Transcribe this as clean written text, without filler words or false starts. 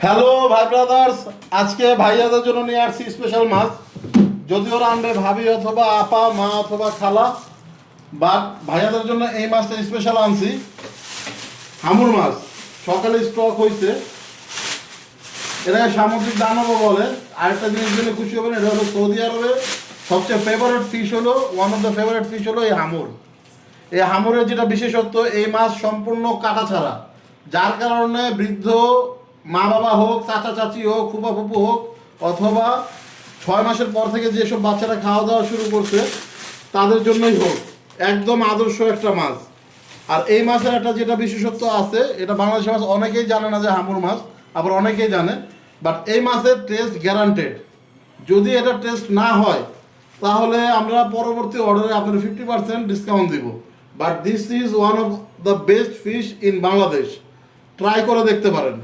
Hello ভাই brothers, আজকে ভাইয়াদের জন্য নিয়ে আসছি স্পেশাল মাছ। যদিও রান্নাবে ভাবি অথবা আপা, মা অথবা খালা, বাট ভাইয়াদের জন্য এই মাছটা স্পেশাল আনছি। হামুর মাছ সকালে স্টক হয়েছে, এটাকে সামুদ্রিক দানবও বলে। আরেকটা জিনিস জন্য খুশি হবেন, এটা হলো সৌদি আরবে সবচেয়ে ফেভারিট ফিশ, হলো one of the favourite fish হলো এই হামুর। এই হামুরের যেটা বিশেষত্ব, এই মাছ সম্পূর্ণ কাটা ছাড়া, যার কারণে বৃদ্ধ মা বাবা হোক, চাচা চাচি হোক, ফুপা ফুপু হোক, অথবা 6 মাসের পর থেকে যেসব বাচ্চারা খাওয়া দাওয়া শুরু করছে তাদের জন্যই হোক, একদম আদর্শ একটা মাছ। আর এই মাছের একটা যেটা বিশেষত্ব আছে, এটা বাংলাদেশের মাছ অনেকেই জানে না যে হামুর মাছ, আবার অনেকেই জানে। বাট এই মাছের টেস্ট গ্যারান্টেড। যদি এটা টেস্ট না হয় তাহলে আমরা পরবর্তী অর্ডারে আপনার 50% ডিসকাউন্ট দিব। But this is one of the best fish in Bangladesh. Try করে দেখতে পারেন।